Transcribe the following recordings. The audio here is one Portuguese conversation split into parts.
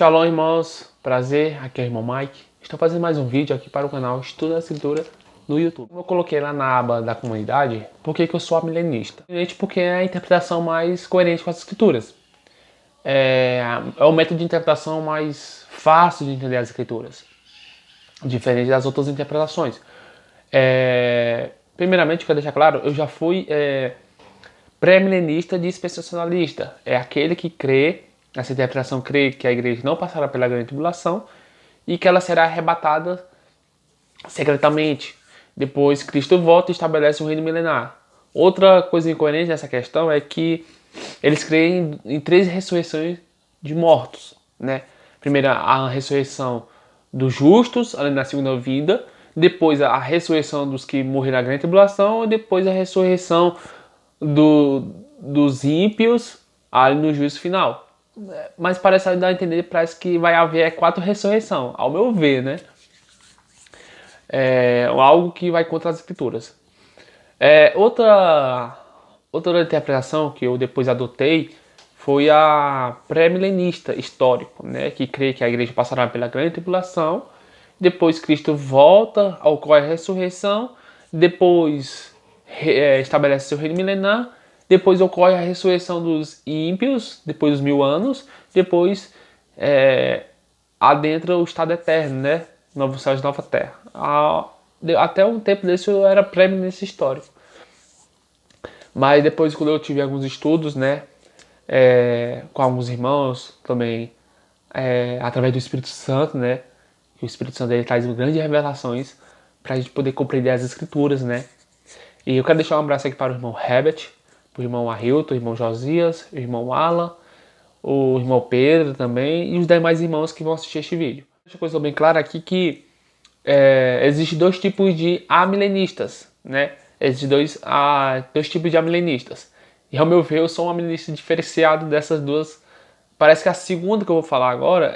Shalom, irmãos. Prazer, aqui é o irmão Mike. Estou fazendo mais um vídeo aqui para o canal Estudo da Escritura no YouTube. Eu coloquei lá na aba da comunidade porque que eu sou amilenista. Porque é a interpretação mais coerente com as escrituras. É o método de interpretação mais fácil de entender as escrituras, diferente das outras interpretações. Primeiramente, quero deixar claro, eu já fui pré-milenista dispensacionalista. É aquele que crê, essa interpretação crê que a igreja não passará pela grande tribulação e que ela será arrebatada secretamente. Depois Cristo volta e estabelece um reino milenar. Outra coisa incoerente nessa questão é que eles creem em 3 ressurreições de mortos, né? Primeiro, a ressurreição dos justos, além da segunda vinda. Depois, a ressurreição dos que morreram na grande tribulação. E depois, a ressurreição dos ímpios ali no juízo final. Mas parece dar a entender, parece que vai haver 4 ressurreições, ao meu ver, né? Algo que vai contra as escrituras. Outra interpretação que eu depois adotei foi a pré-milenista histórico, né? Que crê que a igreja passará pela grande tribulação, depois Cristo volta, ocorre a ressurreição, depois estabelece seu reino milenar, depois ocorre a ressurreição dos ímpios, depois dos 1000 anos, depois adentra o estado eterno, né? Novo céu e nova terra. Até um tempo desse eu era pré-milenista histórico. Mas depois, quando eu tive alguns estudos, né? Com alguns irmãos também, através do Espírito Santo, né? O Espírito Santo ele traz grandes revelações para a gente poder compreender as escrituras, né? E eu quero deixar um abraço aqui para o irmão Herbert, para o irmão Arilton, o irmão Josias, o irmão Alan, o irmão Pedro também e os demais irmãos que vão assistir este vídeo. Deixa uma coisa bem clara aqui que existem 2 tipos de amilenistas, né? Existem dois tipos de amilenistas. E ao meu ver, eu sou um amilenista diferenciado dessas duas. Parece que a segunda que eu vou falar agora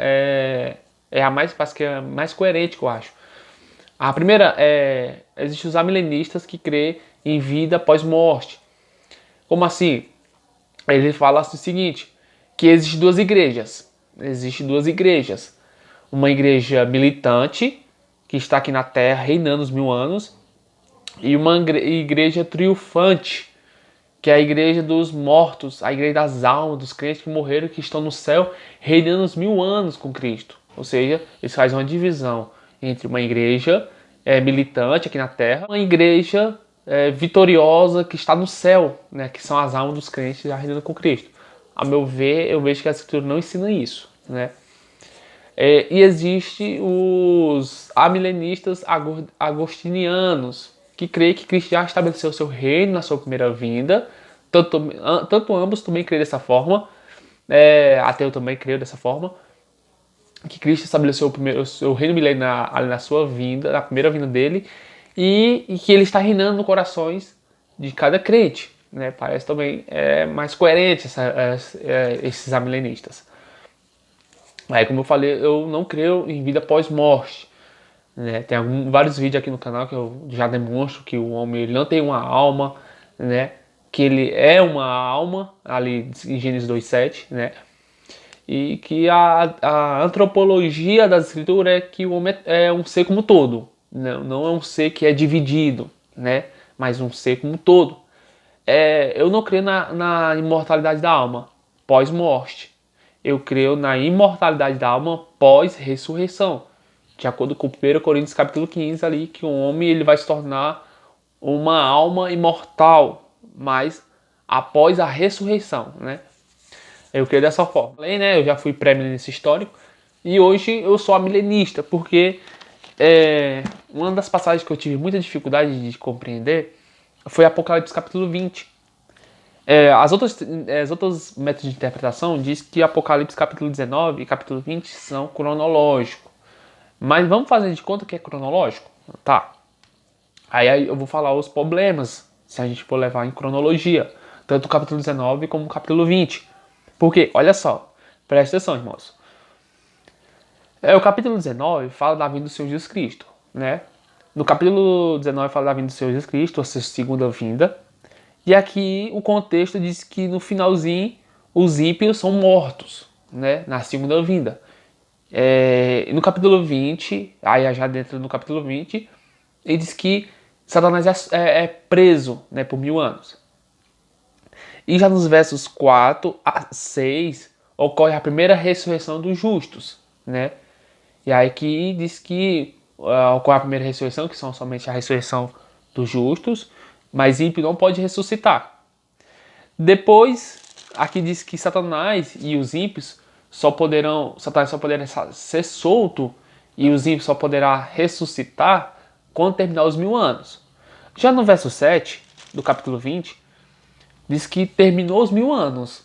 parece que é a mais coerente, que eu acho. A primeira existem os amilenistas que crêem em vida após morte. Como assim? Ele fala o seguinte, que existem 2 igrejas. Existem 2 igrejas. Uma igreja militante, que está aqui na Terra reinando os 1000 anos, e uma igreja triunfante, que é a igreja dos mortos, a igreja das almas, dos crentes que morreram, que estão no céu, reinando os 1000 anos com Cristo. Ou seja, eles fazem uma divisão entre uma igreja militante aqui na Terra, uma igreja vitoriosa que está no céu, né, que são as almas dos crentes já reinando com Cristo. A meu ver, eu vejo que a Escritura não ensina isso, né? E existem os amilenistas agostinianos, que creem que Cristo já estabeleceu seu reino na sua primeira vinda. Tanto ambos também creem dessa forma, até eu também creio dessa forma, que Cristo estabeleceu o seu reino milenar ali na sua vinda, na primeira vinda dele, e que ele está reinando nos corações de cada crente, né? Parece também mais coerente esses amilenistas. Como eu falei, eu não creio em vida pós-morte, né? Tem vários vídeos aqui no canal que eu já demonstro que o homem ele não tem uma alma, né? Que ele é uma alma, ali em Gênesis 2:7, né? E que a antropologia das escrituras é que o homem é um ser como um todo, não é um ser que é dividido, né? Mas um ser como um todo. Eu não creio na imortalidade da alma pós-morte. Eu creio na imortalidade da alma pós-ressurreição. De acordo com 1 Coríntios capítulo 15 ali, que o homem ele vai se tornar uma alma imortal, mas após a ressurreição, né? Eu creio dessa forma. Além, né, eu já fui pré-milenista histórico e hoje eu sou amilenista, porque uma das passagens que eu tive muita dificuldade de compreender foi Apocalipse capítulo 20. As outras métodos de interpretação diz que Apocalipse capítulo 19 e capítulo 20 são cronológicos. Mas vamos fazer de conta que é cronológico? Tá. Aí eu vou falar os problemas se a gente for levar em cronologia. Tanto o capítulo 19 como o capítulo 20. Porque, olha só, presta atenção, irmãos. O capítulo 19 fala da vinda do Senhor Jesus Cristo, né? No capítulo 19 fala da vinda do Senhor Jesus Cristo, a sua segunda vinda. E aqui o contexto diz que no finalzinho os ímpios são mortos, né, na segunda vinda. No capítulo 20, aí já dentro do capítulo 20, ele diz que Satanás é preso, né, por 1000 anos. E já nos versos 4 a 6 ocorre a primeira ressurreição dos justos, né? E aí que diz que ocorre a primeira ressurreição, que são somente a ressurreição dos justos, mas ímpio não pode ressuscitar. Depois, aqui diz que Satanás e os ímpios Satanás só poderá ser solto e os ímpios só poderá ressuscitar quando terminar os 1000 anos. Já no verso 7 do capítulo 20, diz que terminou os 1000 anos.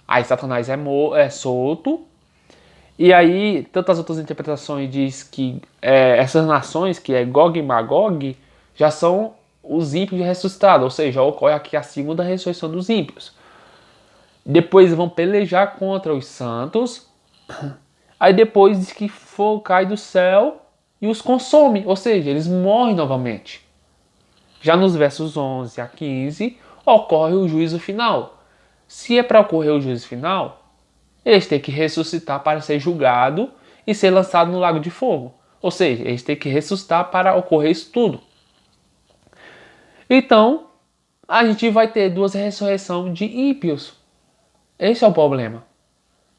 Aí Satanás é solto. E aí, tantas outras interpretações diz que essas nações, que é Gog e Magog, já são os ímpios ressuscitados. Ou seja, ocorre aqui a segunda ressurreição dos ímpios. Depois vão pelejar contra os santos. Aí depois diz que fogo cai do céu e os consome. Ou seja, eles morrem novamente. Já nos versos 11 a 15, ocorre o juízo final. Se é para ocorrer o juízo final, eles têm que ressuscitar para ser julgado e ser lançado no lago de fogo. Ou seja, eles têm que ressuscitar para ocorrer isso tudo. Então, a gente vai ter duas ressurreições de ímpios. Esse é o problema.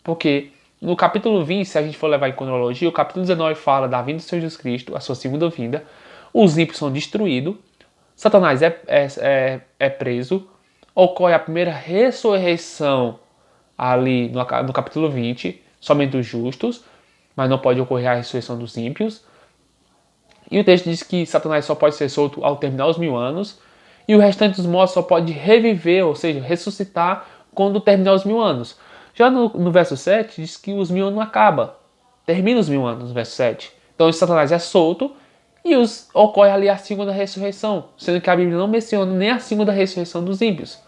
Porque no capítulo 20, se a gente for levar em cronologia, o capítulo 19 fala da vinda do Senhor Jesus Cristo, a sua segunda vinda. Os ímpios são destruídos. Satanás é preso. Ocorre a primeira ressurreição ali no capítulo 20, somente dos justos, mas não pode ocorrer a ressurreição dos ímpios. E o texto diz que Satanás só pode ser solto ao terminar os 1000 anos, e o restante dos mortos só pode reviver, ou seja, ressuscitar quando terminar os 1000 anos. Já no verso 7 diz que os 1000 anos não acabam, termina os 1000 anos no verso 7. Então Satanás é solto e ocorre ali a segunda ressurreição, sendo que a Bíblia não menciona nem a segunda ressurreição dos ímpios.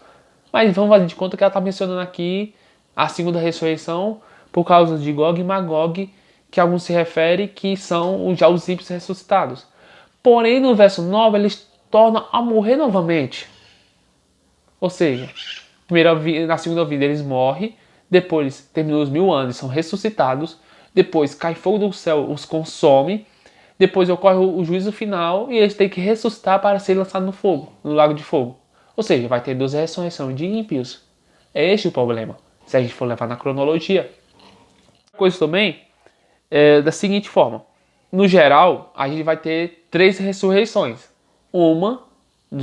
Mas vamos fazer de conta que ela está mencionando aqui a segunda ressurreição por causa de Gog e Magog, que alguns se referem que são já os ímpios ressuscitados. Porém, no verso 9, eles tornam a morrer novamente. Ou seja, na segunda vida eles morrem, depois terminam os 1000 anos e são ressuscitados, depois cai fogo do céu, os consome, depois ocorre o juízo final e eles têm que ressuscitar para ser lançados no fogo, no lago de fogo. Ou seja, vai ter duas ressurreições de ímpios. É este o problema, se a gente for levar na cronologia. Coisa também é da seguinte forma. No geral, a gente vai ter 3 ressurreições. Uma,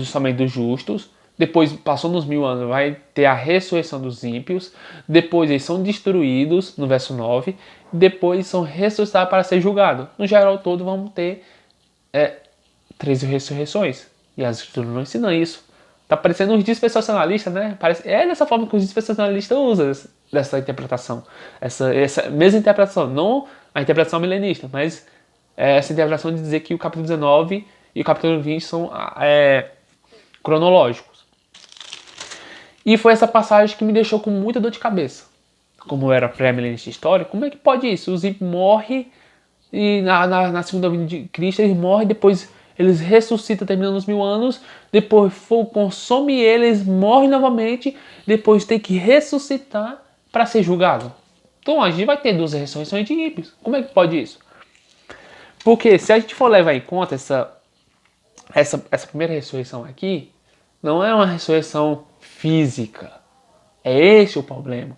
somente dos justos. Depois, passou nos 1000 anos, vai ter a ressurreição dos ímpios. Depois, eles são destruídos, no verso 9. Depois, são ressuscitados para ser julgados. No geral todo, vamos ter 13 ressurreições. E as escrituras não ensinam isso. Tá parecendo uns dispensacionalistas, né? É dessa forma que os dispensacionalistas usam dessa interpretação. Essa mesma interpretação. Não a interpretação milenista, mas essa interpretação de dizer que o capítulo 19 e o capítulo 20 são cronológicos. E foi essa passagem que me deixou com muita dor de cabeça. Como eu era pré-milenista histórico, como é que pode isso? Os ímpios morrem e na segunda vinda de Cristo eles morrem, depois eles ressuscitam terminando os 1000 anos, depois fogo consome eles, morrem novamente, depois tem que ressuscitar para ser julgado. Então a gente vai ter 2 ressurreições de ímpios. Como é que pode isso? Porque se a gente for levar em conta essa primeira ressurreição aqui, não é uma ressurreição física. É esse o problema.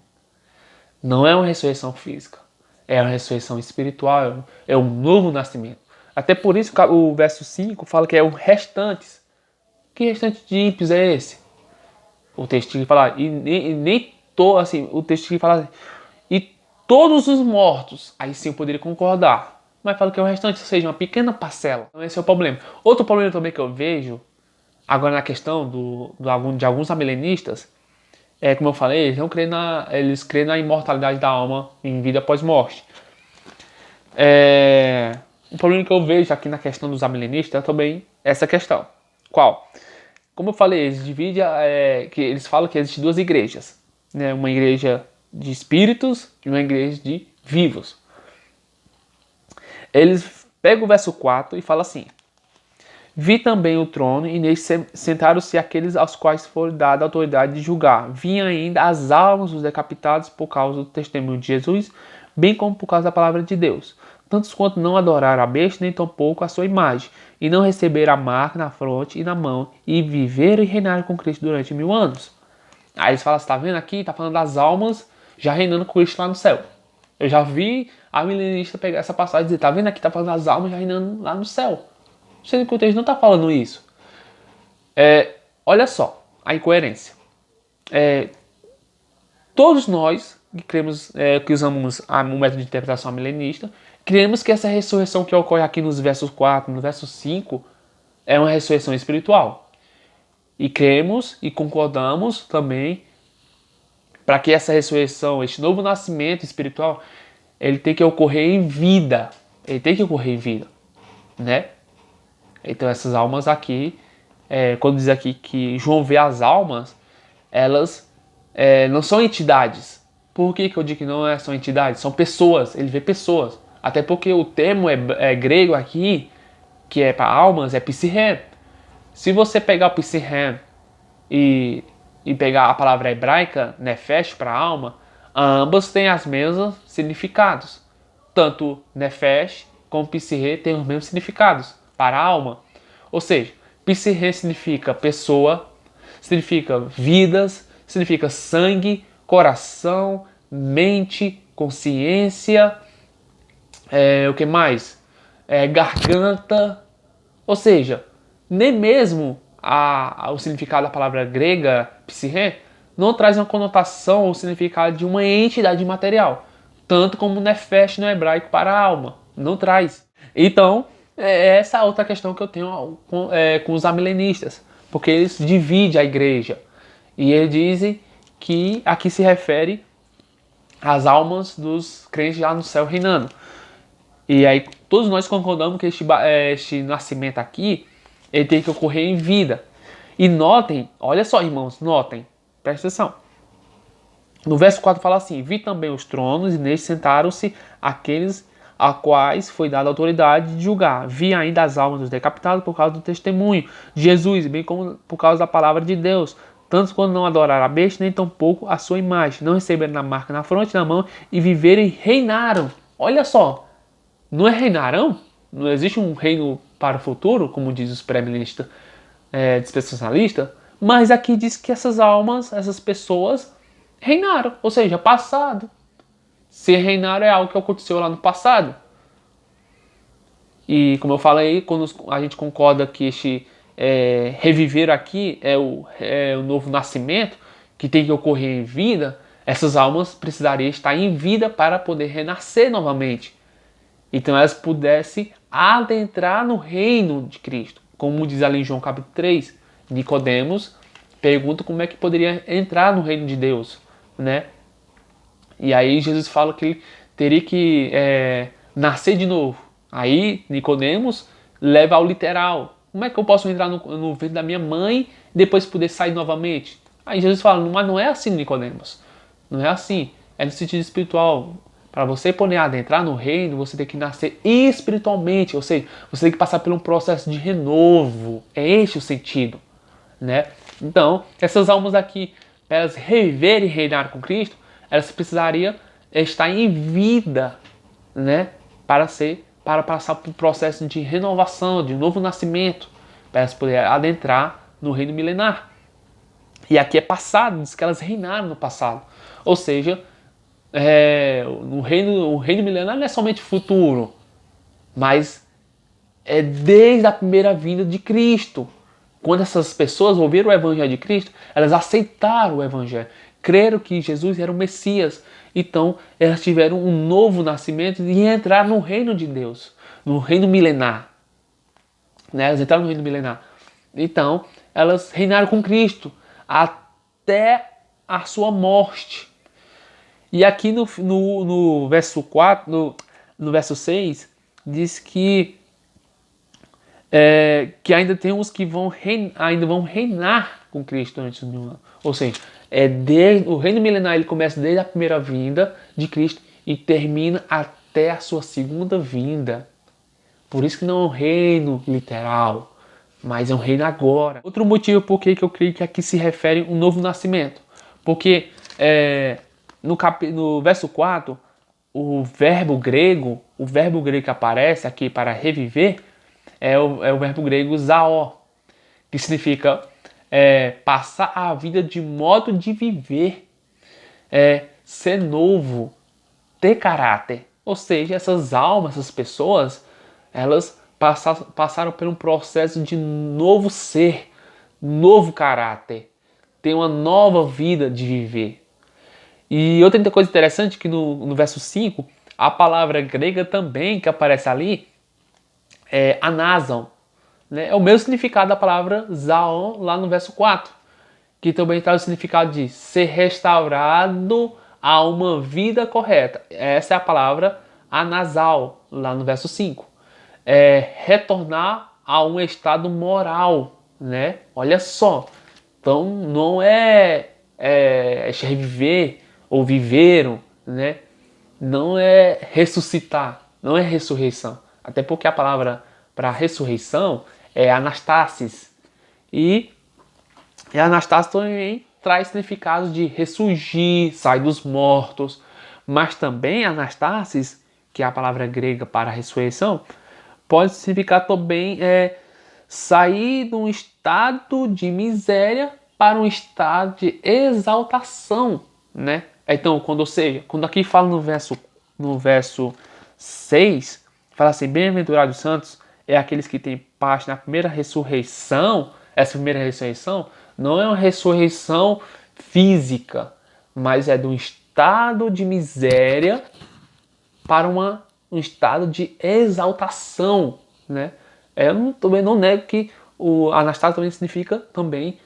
Não é uma ressurreição física. É uma ressurreição espiritual, é um novo nascimento. Até por isso o verso 5 fala que é o restantes. Que restante de ímpios é esse? O texto que fala, o texto que fala, e todos os mortos, aí sim eu poderia concordar. Mas fala que é o restante, ou seja, uma pequena parcela. Então esse é o problema. Outro problema também que eu vejo, agora na questão de alguns amilenistas, como eu falei, eles creem na imortalidade da alma em vida após morte. O problema que eu vejo aqui na questão dos amilenistas é também essa questão. Qual? Como eu falei, eles falam que existem 2 igrejas. Né? Uma igreja de espíritos e uma igreja de vivos. Eles pegam o verso 4 e falam assim: vi também o trono e nele sentaram-se aqueles aos quais foi dada a autoridade de julgar. Vi ainda as almas dos decapitados por causa do testemunho de Jesus, bem como por causa da palavra de Deus. Tantos quanto não adorar a besta, nem tampouco a sua imagem, e não receber a marca na fronte e na mão, e viver e reinar com Cristo durante 1000 anos. Aí eles falam, você tá vendo aqui? Tá falando das almas já reinando com Cristo lá no céu. Eu já vi a milenista pegar essa passagem e dizer, tá vendo aqui? Tá falando das almas já reinando lá no céu. Sendo que o texto não tá falando isso. Olha só a incoerência. Todos nós que cremos, que usamos o método de interpretação milenista, cremos que essa ressurreição que ocorre aqui nos versos 4, no verso 5, é uma ressurreição espiritual. E cremos e concordamos também para que essa ressurreição, este novo nascimento espiritual, ele tem que ocorrer em vida. Ele tem que ocorrer em vida, né? Então essas almas aqui, quando diz aqui que João vê as almas, elas não são entidades. Por que eu digo que não são entidades? São pessoas, ele vê pessoas. Até porque o termo grego aqui, que é para almas, é psirrem. Se você pegar o psirrem e pegar a palavra hebraica, nefesh, para alma, ambas têm os mesmos significados. Tanto nefesh como psirrem têm os mesmos significados para a alma. Ou seja, psirrem significa pessoa, significa vidas, significa sangue, coração, mente, consciência, o que mais? Garganta. Ou seja, nem mesmo o significado da palavra grega, psirrem, não traz uma conotação ou significado de uma entidade material. Tanto como nefesh no hebraico para a alma. Não traz. Então, essa é outra questão que eu tenho com os amilenistas. Porque eles dividem a igreja. E eles dizem que aqui se refere às almas dos crentes lá no céu reinando. E aí todos nós concordamos que este nascimento aqui, ele tem que ocorrer em vida. E notem, olha só irmãos, notem, presta atenção. No verso 4 fala assim, vi também os tronos e neles sentaram-se aqueles a quais foi dada a autoridade de julgar. Vi ainda as almas dos decapitados por causa do testemunho de Jesus, bem como por causa da palavra de Deus. Tantos quando não adoraram a besta, nem tampouco a sua imagem, não receberam a marca na fronte e na mão, e viveram e reinaram. Olha só, não é reinarão? Não existe um reino para o futuro, como diz os pré-milenistas dispensacionalistas, mas aqui diz que essas almas, essas pessoas, reinaram, ou seja, passado. Se reinaram é algo que aconteceu lá no passado. E como eu falei, quando a gente concorda que este reviver aqui é o novo nascimento, que tem que ocorrer em vida, essas almas precisariam estar em vida para poder renascer novamente. Então elas pudessem adentrar no reino de Cristo. Como diz ali em João capítulo 3, Nicodemos pergunta como é que poderia entrar no reino de Deus, né? E aí Jesus fala que ele teria que nascer de novo. Aí Nicodemos leva ao literal. Como é que eu posso entrar no ventre da minha mãe e depois poder sair novamente? Aí Jesus fala, mas não é assim, Nicodemos. Não é assim. É no sentido espiritual. Para você poder adentrar no reino, você tem que nascer espiritualmente. Ou seja, você tem que passar por um processo de renovo. É este o sentido, né? Então, essas almas aqui, para elas reviverem e reinar com Cristo, elas precisariam estar em vida, né? Para passar por um processo de renovação, de novo nascimento, para elas poderem adentrar no reino milenar. E aqui é passado, diz que elas reinaram no passado. Ou seja, o reino milenar não é somente futuro, mas é desde a primeira vinda de Cristo. Quando essas pessoas ouviram o evangelho de Cristo, elas aceitaram o evangelho, creram que Jesus era o Messias. Então, elas tiveram um novo nascimento e entraram no reino de Deus, no reino milenar. Né? Elas entraram no reino milenar. Então, elas reinaram com Cristo até a sua morte. E aqui no verso 4, no verso 6, diz que ainda tem uns que ainda vão reinar com Cristo durante os 1000 anos. Ou seja, o reino milenar ele começa desde a primeira vinda de Cristo e termina até a sua segunda vinda. Por isso que não é um reino literal, mas é um reino agora. Outro motivo por que eu creio que aqui se refere um novo nascimento. Porque no verso 4, o verbo grego que aparece aqui para reviver é o verbo grego zao, que significa passar a vida de modo de viver, ser novo, ter caráter. Ou seja, essas almas, essas pessoas, elas passaram por um processo de novo ser, novo caráter, ter uma nova vida de viver. E outra coisa interessante é que no verso 5, a palavra grega também que aparece ali é anazon, né? É o mesmo significado da palavra zaon lá no verso 4, que também traz o significado de ser restaurado a uma vida correta. Essa é a palavra anasal, lá no verso 5. Retornar a um estado moral, né? Olha só. Então não reviver ou viveram, né? Não é ressuscitar, não é ressurreição. Até porque a palavra para ressurreição é anastasis. E anastasis também traz significado de ressurgir, sair dos mortos. Mas também anastasis, que é a palavra grega para ressurreição, pode significar também sair de um estado de miséria para um estado de exaltação, né? Então, quando aqui fala no verso 6, fala assim, bem-aventurados santos é aqueles que têm parte na primeira ressurreição. Essa primeira ressurreição não é uma ressurreição física, mas é de um estado de miséria para um estado de exaltação, né? Eu também não nego que o Anastácio também significa também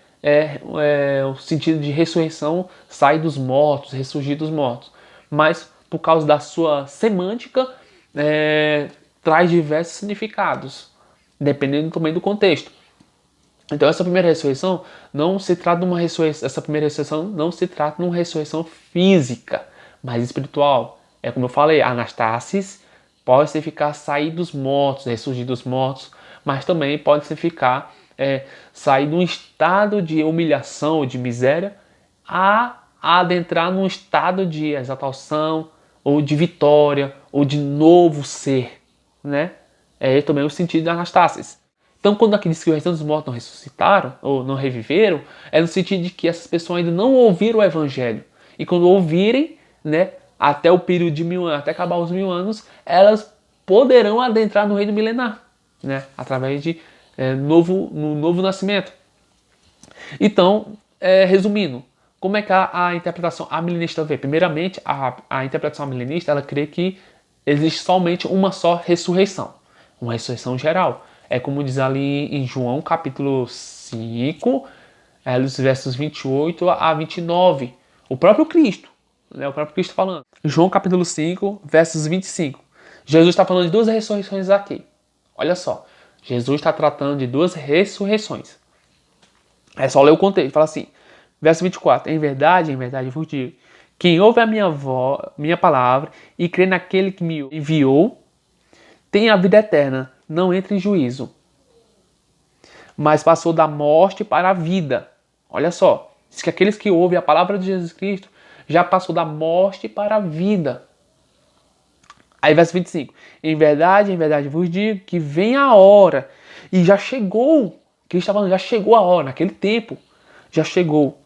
o sentido de ressurreição, sair dos mortos, ressurgir dos mortos. Mas por causa da sua semântica, traz diversos significados, dependendo também do contexto. Então essa primeira ressurreição não se trata de uma ressurreição, essa primeira ressurreição não se trata de uma ressurreição física, mas espiritual. É como eu falei, anastasis pode significar sair dos mortos, ressurgir dos mortos, mas também pode significar sair de um estado de humilhação ou de miséria a adentrar num estado de exaltação ou de vitória ou de novo ser, né? É também o sentido de anastasis. Então, quando aqui diz que o restante dos mortos não ressuscitaram ou não reviveram, é no sentido de que essas pessoas ainda não ouviram o evangelho. E quando ouvirem, né, até o período de 1000 anos, até acabar os 1000 anos, elas poderão adentrar no reino milenar, né, através de no novo nascimento. Então, resumindo, como é que a interpretação amilenista vê? Primeiramente, a interpretação amilenista, ela crê que existe somente uma só ressurreição, uma ressurreição geral. É como diz ali em João capítulo 5, dos versos 28 a 29. O próprio Cristo, né? O próprio Cristo falando. João capítulo 5, versos 25. Jesus está falando de duas ressurreições aqui. Olha só. Jesus está tratando de duas ressurreições. É só ler o contexto. Fala assim, verso 24. Em verdade vos digo, quem ouve a minha palavra e crê naquele que me enviou, tem a vida eterna, não entra em juízo, mas passou da morte para a vida. Olha só, diz que aqueles que ouvem a palavra de Jesus Cristo já passou da morte para a vida. Aí verso 25. Em verdade vos digo que vem a hora, e já chegou, Cristo está falando, já chegou a hora, naquele tempo, já chegou,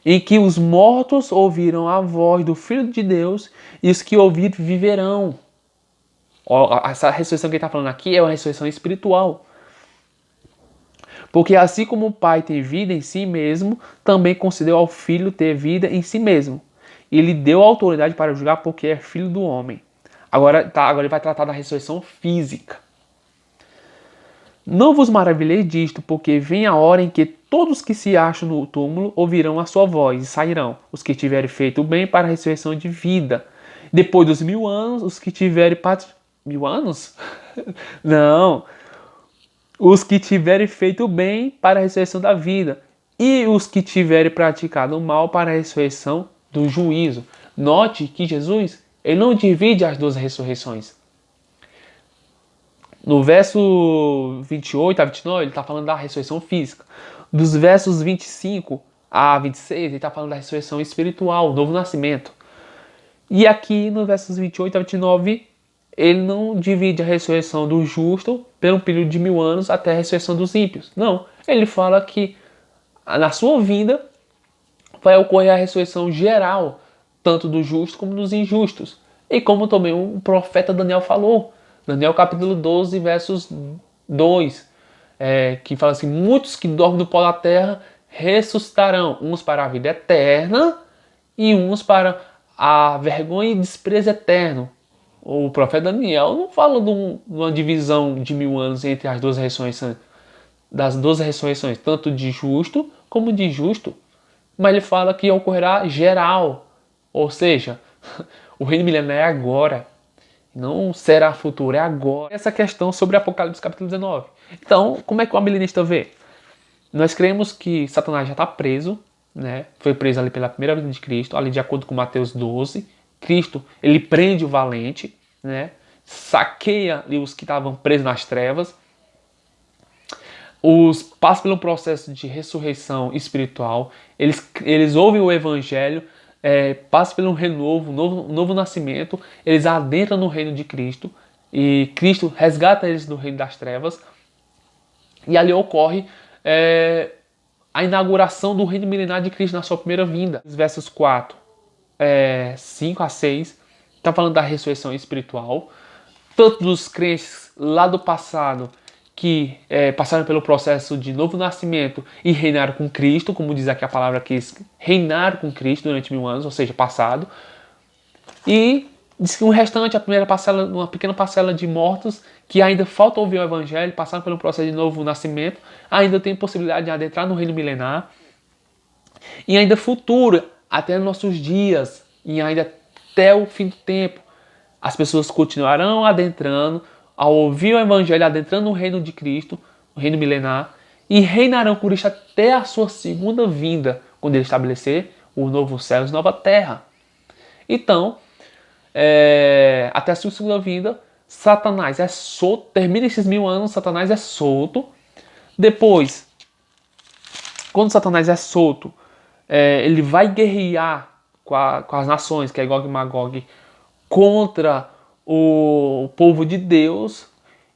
em que os mortos ouviram a voz do Filho de Deus, e os que ouvirem viverão. Essa ressurreição que ele está falando aqui é uma ressurreição espiritual. Porque assim como o Pai tem vida em si mesmo, também concedeu ao Filho ter vida em si mesmo. E lhe deu autoridade para julgar porque é filho do homem. Agora ele vai tratar da ressurreição física. Não vos maravilheis disto, porque vem a hora em que todos que se acham no túmulo ouvirão a sua voz e sairão. Os que tiverem feito o bem para a ressurreição de vida. Depois dos 1000 anos, os que tiverem... 1000 anos? Não. Os que tiverem feito o bem para a ressurreição da vida. E os que tiverem praticado o mal para a ressurreição do juízo. Note que Jesus, ele não divide as duas ressurreições. No verso 28 a 29, ele está falando da ressurreição física. Dos versos 25 a 26, ele está falando da ressurreição espiritual, o novo nascimento. E aqui no versos 28 a 29, ele não divide a ressurreição do justo pelo período de 1000 anos até a ressurreição dos ímpios. Não, ele fala que na sua vinda vai ocorrer a ressurreição geral, tanto dos justos como dos injustos. E como também o profeta Daniel falou, Daniel capítulo 12, versos 2, que fala assim: muitos que dormem no pó da terra ressuscitarão, uns para a vida eterna e uns para a vergonha e desprezo eterno. O profeta Daniel não fala de uma divisão de 1000 anos entre as duas ressurreições, das duas ressurreições, tanto de justo como de injusto, mas ele fala que ocorrerá geral, ou seja, o reino milenar é agora, não será futuro, é agora. Essa questão sobre Apocalipse capítulo 19. Então, como é que o milenista vê? Nós cremos que Satanás já está preso, né? Foi preso ali pela primeira vinda de Cristo, ali de acordo com Mateus 12. Cristo, ele prende o valente, né? Saqueia ali os que estavam presos nas trevas. Passam pelo processo de ressurreição espiritual, eles ouvem o evangelho, passam pelo novo nascimento, eles adentram no reino de Cristo, e Cristo resgata eles do reino das trevas, e ali ocorre a inauguração do reino milenar de Cristo na sua primeira vinda. Os versos 5 a 6, está falando da ressurreição espiritual, tanto dos crentes lá do passado, que passaram pelo processo de novo nascimento e reinaram com Cristo, como diz aqui a palavra que reinaram com Cristo durante 1000 anos, ou seja, passado. E diz que o restante, uma pequena parcela de mortos, que ainda falta ouvir o evangelho, passaram pelo processo de novo nascimento, ainda tem possibilidade de adentrar no reino milenar. E ainda futuro, até nossos dias, e ainda até o fim do tempo, as pessoas continuarão adentrando, ao ouvir o evangelho, adentrando no reino de Cristo, o reino milenar, e reinarão com Cristo até a sua segunda vinda, quando ele estabelecer o novo céu e nova terra. Então, até a sua segunda vinda, Satanás é solto, termina esses 1000 anos, Satanás é solto. Depois, quando Satanás é solto, ele vai guerrear com as nações, que é Gog e Magog, contra o povo de Deus,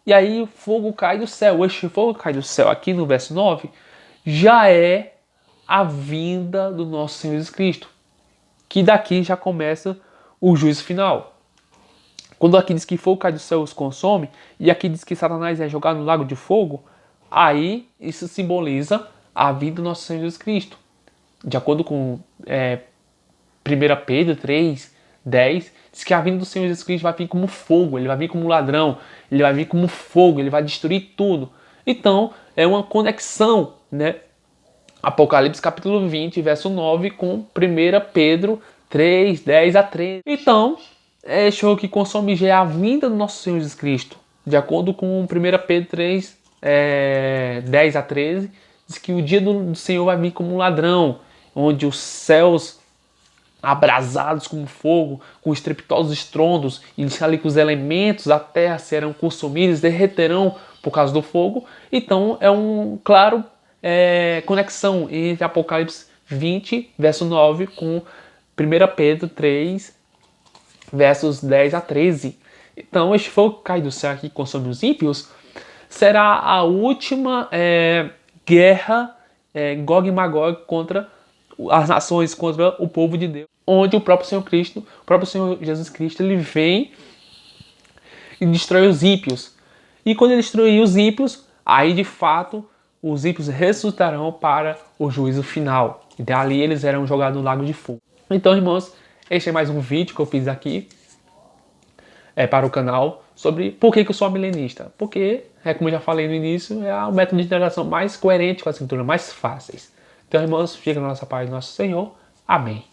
e aí o fogo cai do céu. Este fogo cai do céu, aqui no verso 9, já é a vinda do nosso Senhor Jesus Cristo, que daqui já começa o juízo final. Quando aqui diz que fogo cai do céu os consome, e aqui diz que Satanás é jogado no lago de fogo, aí isso simboliza a vinda do nosso Senhor Jesus Cristo. De acordo com 1 Pedro 3, 10, diz que a vinda do Senhor Jesus Cristo vai vir como fogo, ele vai vir como ladrão, ele vai vir como fogo, ele vai destruir tudo. Então, é uma conexão, né? Apocalipse capítulo 20, verso 9, com 1 Pedro 3, 10 a 13. Então, este fogo que consome já é a vinda do nosso Senhor Jesus Cristo. De acordo com 1 Pedro 3, 10 a 13, diz que o dia do Senhor vai vir como um ladrão, onde os céus abrasados como fogo, com estrepitosos estrondos, e ali que os elementos da terra serão consumidos, derreterão por causa do fogo. Então é um claro conexão entre Apocalipse 20, verso 9, com 1 Pedro 3, versos 10 a 13. Então este fogo que cai do céu aqui e consome os ímpios será a última guerra Gog e Magog contra as nações, contra o povo de Deus, onde o próprio Senhor Cristo, o próprio Senhor Jesus Cristo, ele vem e destrói os ímpios. E quando ele destruir os ímpios, aí de fato os ímpios ressuscitarão para o juízo final. E dali eles serão jogados no lago de fogo. Então, irmãos, este é mais um vídeo que eu fiz aqui para o canal sobre por que eu sou milenista. Porque, como eu já falei no início, é o método de interação mais coerente com a Escritura, mais fáceis. Então, irmãos, fica na nossa paz do nosso Senhor. Amém.